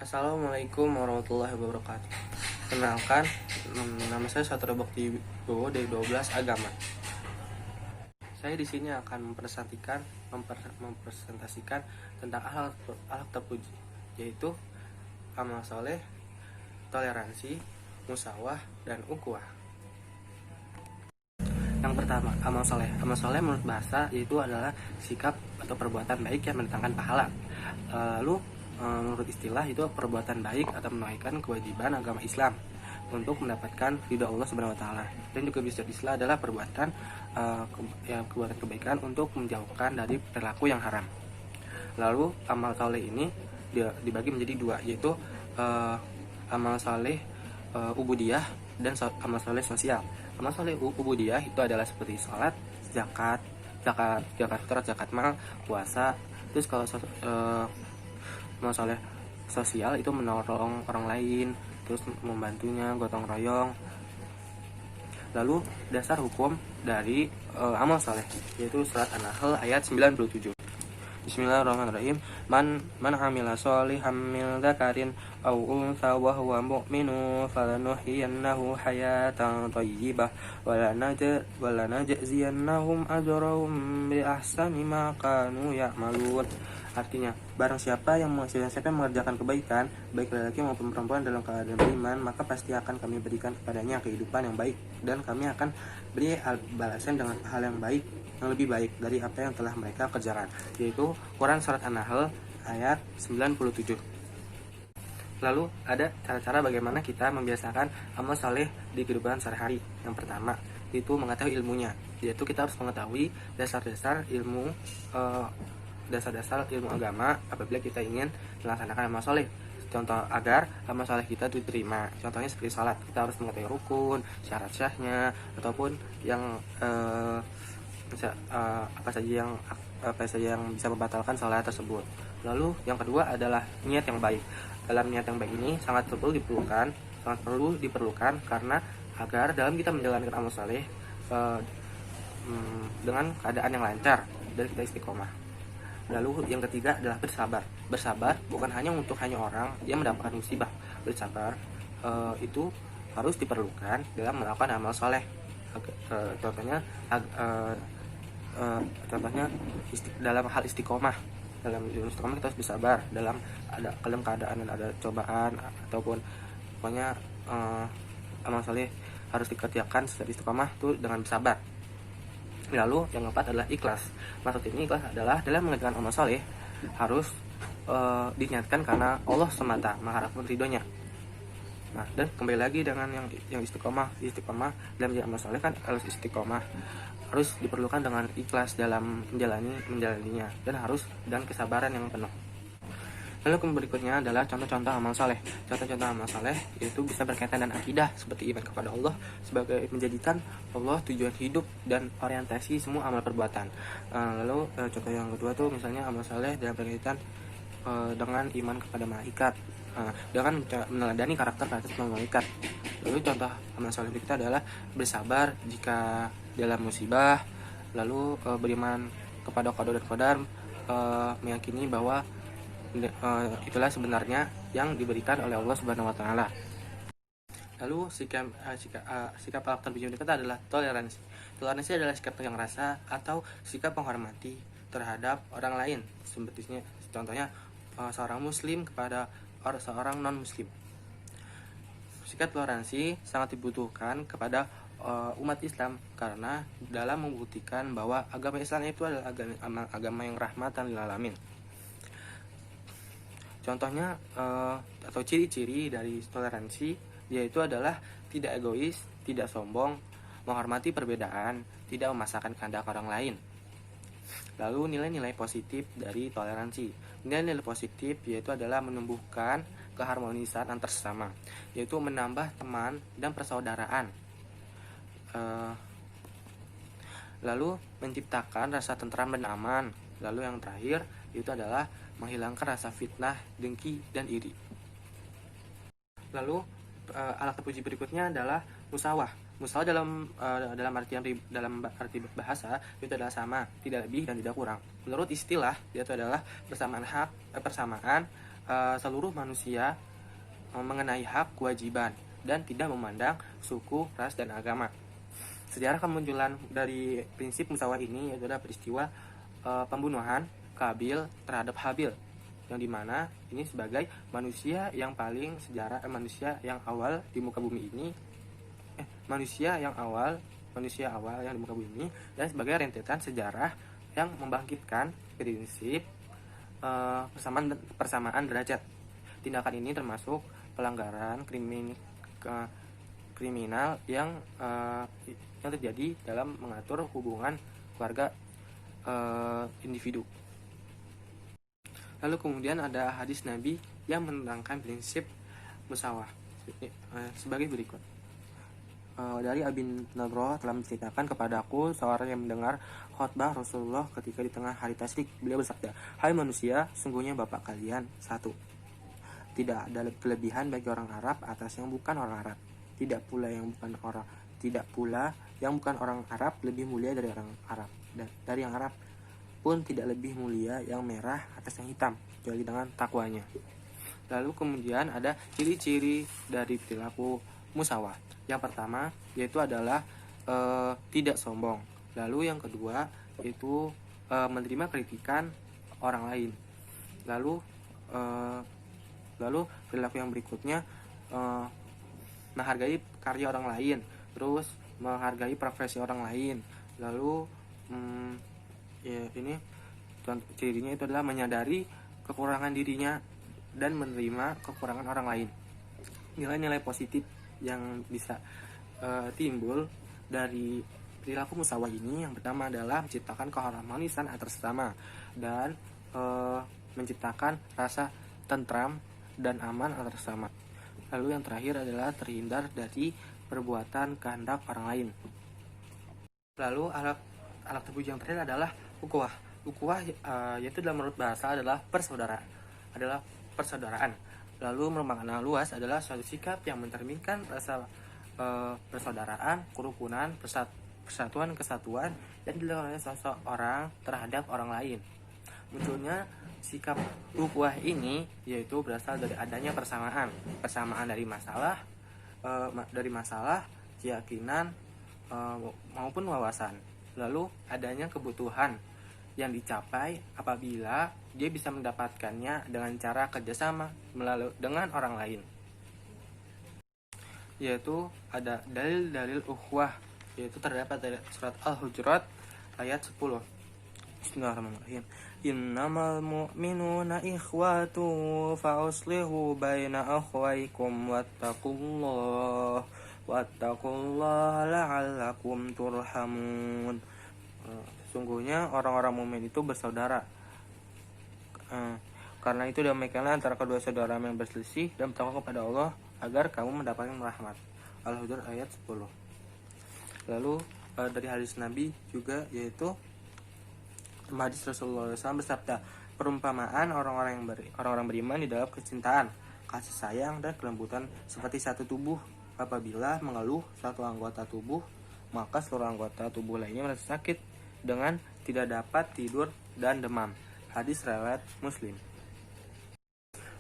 Assalamualaikum warahmatullahi wabarakatuh. Kenalkan, nama saya Satria Bakti Wibowo dari 12 Agama. Saya di sini akan mempresentasikan tentang akhlak terpuji, yaitu amal soleh, toleransi, musyawarah, dan ukhuwah. Yang pertama, amal soleh. Amal soleh menurut bahasa yaitu adalah sikap atau perbuatan baik yang mendatangkan pahala. Menurut istilah itu perbuatan baik atau menunaikan kewajiban agama Islam untuk mendapatkan ridha Allah Subhanahu wa taala. Dan juga bisa istilah adalah perbuatan kebaikan untuk menjauhkan dari perilaku yang haram. Lalu amal soleh ini dibagi menjadi dua, yaitu amal soleh ubudiyah dan amal soleh sosial. Amal soleh ubudiyah itu adalah seperti sholat, zakat fitrah, zakat mal, puasa. Terus kalau amal soleh sosial itu menolong orang lain, terus membantunya, gotong royong. Lalu dasar hukum dari amal soleh yaitu surat An-Nahl ayat 97. Bismillahirrahmanirrahim. Man amila sholihan min dzakarin aw untha wa huwa mu'minun falanuhyiyannahu hayatan thayyibah wa lanajziyannahum ajrahum bi ahsani ma kanu ya'malun. Artinya, barang siapa yang mengerjakan kebaikan, baik laki maupun perempuan dalam keadaan beriman, maka pasti akan kami berikan kepadanya kehidupan yang baik, dan kami akan beri balasan dengan hal yang baik, yang lebih baik dari apa yang telah mereka kerjakan, yaitu Quran Surat An-Nahl ayat 97. Lalu ada cara-cara bagaimana kita membiasakan amal saleh di kehidupan sehari-hari. Yang pertama itu mengetahui ilmunya, yaitu kita harus mengetahui dasar-dasar ilmu agama apabila kita ingin melaksanakan amal soleh. Contoh agar amal soleh kita diterima, contohnya seperti salat, kita harus mengetahui rukun, syarat syahnya, ataupun yang apa saja yang bisa membatalkan salat tersebut. Lalu yang kedua adalah niat yang baik. Dalam niat yang baik ini sangat perlu diperlukan karena agar dalam kita menjalankan amal soleh dengan keadaan yang lancar dan kita istiqomah. Lalu yang ketiga adalah bersabar bukan hanya untuk orang yang mendapatkan musibah. Bersabar itu harus diperlukan dalam melakukan amal soleh. Contohnya dalam hal istiqomah. Dalam istiqomah kita harus bersabar dalam keadaan dan ada cobaan, ataupun pokoknya amal soleh harus dikerjakan secara istiqomah itu dengan bersabar. Lalu yang keempat adalah ikhlas. Maksud ini ikhlas adalah dalam mengerjakan amal soleh harus diniatkan karena Allah semata, mengharapkan ridhonya. Nah, dan kembali lagi dengan yang istiqomah dalam amal soleh kan harus istiqomah, harus diperlukan dengan ikhlas dalam menjalaninya, dan kesabaran yang penuh. Lalu berikutnya adalah contoh-contoh amal soleh. Contoh-contoh amal soleh itu bisa berkaitan dengan akidah, seperti iman kepada Allah sebagai menjadikan Allah tujuan hidup dan orientasi semua amal perbuatan. Lalu contoh yang kedua tuh misalnya amal soleh dalam berkaitan dengan iman kepada malaikat, dengan meneladani karakter malaikat. Lalu contoh amal soleh kita adalah bersabar jika dalam musibah, lalu beriman kepada qada dan qadar, meyakini bahwa itulah sebenarnya yang diberikan oleh Allah Subhanahu wa taala. Lalu sikap akhlak terpuji kita adalah toleransi. Toleransi adalah sikap yang rasa atau sikap menghormati terhadap orang lain, seperti contohnya seorang muslim kepada seorang non muslim. Sikap toleransi sangat dibutuhkan kepada umat Islam karena dalam membuktikan bahwa agama Islam itu adalah agama yang rahmatan lil alamin. Contohnya atau ciri-ciri dari toleransi yaitu adalah tidak egois, tidak sombong, menghormati perbedaan, tidak memaksakan kehendak orang lain. Lalu nilai-nilai positif dari toleransi. Nilai-nilai positif yaitu adalah menumbuhkan keharmonisan antar sesama, yaitu menambah teman dan persaudaraan. Lalu menciptakan rasa tentram dan aman. Lalu yang terakhir itu adalah menghilangkan rasa fitnah, dengki, dan iri. Lalu akhlak terpuji berikutnya adalah musyawarah. Musyawarah dalam arti bahasa itu adalah sama, tidak lebih dan tidak kurang. Menurut istilah itu adalah persamaan seluruh manusia mengenai hak kewajiban dan tidak memandang suku, ras, dan agama. Sejarah kemunculan dari prinsip musyawarah ini adalah peristiwa pembunuhan Kabil terhadap Habil, yang dimana ini sebagai manusia yang paling sejarah manusia yang awal di muka bumi ini, manusia awal yang di muka bumi ini, dan sebagai rentetan sejarah yang membangkitkan prinsip persamaan derajat. Tindakan ini termasuk pelanggaran kriminal yang terjadi dalam mengatur hubungan keluarga individu. Lalu kemudian ada hadis Nabi yang menerangkan prinsip musyawarah sebagai berikut. Dari Abi Nadhrah telah menceritakan kepadaku seorang yang mendengar khutbah Rasulullah ketika di tengah hari tasyrik. Beliau bersabda, "Hai manusia, sungguhnya bapak kalian satu. Tidak ada kelebihan bagi orang Arab atas yang bukan orang Arab. Tidak pula yang bukan orang Arab lebih mulia dari orang Arab. Dan dari yang Arab pun tidak lebih mulia yang merah atas yang hitam, kecuali dengan takwanya." Lalu kemudian ada ciri-ciri dari perilaku musyawarah. Yang pertama yaitu adalah tidak sombong. Lalu yang kedua yaitu menerima kritikan orang lain. Lalu perilaku yang berikutnya menghargai karya orang lain, terus menghargai profesi orang lain. Lalu ini cirinya itu adalah menyadari kekurangan dirinya dan menerima kekurangan orang lain. Nilai-nilai positif yang bisa timbul dari perilaku musyawarah ini, yang pertama adalah menciptakan keharmonisan antar sesama dan menciptakan rasa tentram dan aman antar sesama. Lalu yang terakhir adalah terhindar dari perbuatan kehendak orang lain. Lalu alat terpuji yang terakhir adalah ukhuwah. Ukhuwah yaitu dalam menurut bahasa adalah persaudaraan. Lalu bermakna luas adalah suatu sikap yang mencerminkan rasa persaudaraan, kerukunan, persatuan, kesatuan yang dilakukan oleh seseorang terhadap orang lain. Munculnya sikap ukhuwah ini yaitu berasal dari adanya persamaan dari masalah, keyakinan maupun wawasan. Lalu adanya kebutuhan yang dicapai apabila dia bisa mendapatkannya dengan cara kerjasama dengan orang lain. Yaitu ada dalil-dalil ukhuwah, yaitu terdapat dari surat Al-Hujurat ayat 10. Bismillahirrahmanirrahim. Innamal mu'minuna ikhwatu fa'uslihu baina akhwaykum wattaqullaha la'allakum turhamun. Sesungguhnya orang-orang mukmin itu bersaudara. Karena itu damaikanlah antara kedua saudara yang berselisih dan bertakwa kepada Allah agar kamu mendapatkan rahmat. Al-Hujurat ayat 10. Lalu dari hadis Nabi juga, yaitu hadis Rasulullah SAW bersabda, perumpamaan orang-orang beriman di dalam kecintaan, kasih sayang, dan kelembutan seperti satu tubuh. Apabila mengeluh satu anggota tubuh, maka seluruh anggota tubuh lainnya merasa sakit dengan tidak dapat tidur dan demam. Hadis riwayat Muslim.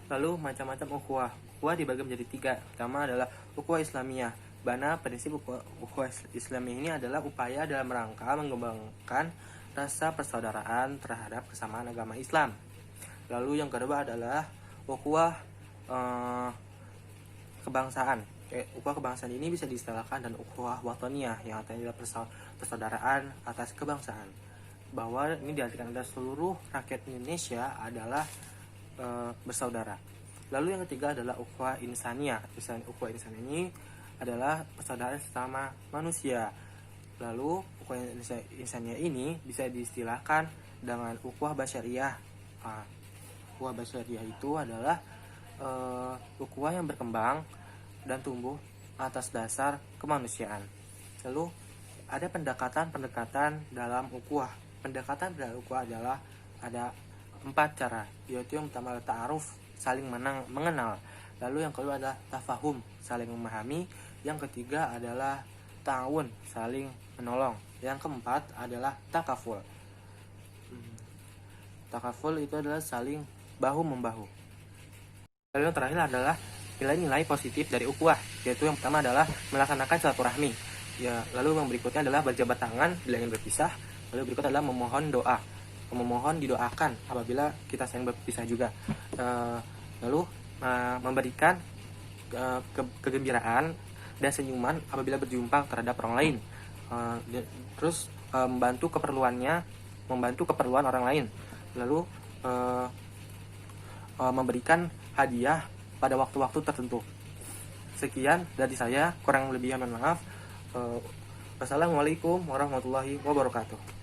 Lalu macam-macam ukhuwah. Ukhuwah dibagi menjadi 3. Pertama adalah ukhuwah Islamiyah. Bana prinsip ukhuwah Islamiyah ini adalah upaya dalam rangka mengembangkan rasa persaudaraan terhadap kesamaan agama Islam. Lalu yang kedua adalah ukhuwah kebangsaan. Ukhuwah kebangsaan ini bisa diistilahkan dan ukhuwah wataniyah, yang artinya adalah persaudaraan atas kebangsaan. Bahwa ini diartikan adalah seluruh rakyat Indonesia adalah bersaudara. Lalu yang ketiga adalah ukhuwah insaniyah. Ukhuwah insaniyah ini adalah persaudaraan sesama manusia. Lalu ukhuwah insaniyah ini bisa diistilahkan dengan ukhuwah basyariyah. Ukhuwah basyariyah itu adalah ukhuwah yang berkembang dan tumbuh atas dasar kemanusiaan. Lalu ada pendekatan dalam ukhuwah. Pendekatan dalam ukhuwah adalah ada 4 cara, yaitu yang pertama adalah ta'aruf, saling mengenal. Lalu yang kedua adalah tafahum, saling memahami. Yang ketiga adalah ta'awun, saling menolong. Yang keempat adalah takaful. Takaful itu adalah saling bahu membahu. Lalu yang terakhir adalah nilai-nilai positif dari ukhuwah, yaitu yang pertama adalah melaksanakan silaturahmi. Ya, lalu yang berikutnya adalah berjabat tangan bila ingin berpisah. Lalu berikut adalah memohon doa, memohon didoakan apabila kita sayang berpisah juga. Lalu memberikan kegembiraan dan senyuman apabila berjumpa terhadap orang lain. Terus membantu keperluan orang lain. Lalu memberikan hadiah pada waktu-waktu tertentu. Sekian dari saya, kurang lebihnya mohon maaf. Wassalamualaikum warahmatullahi wabarakatuh.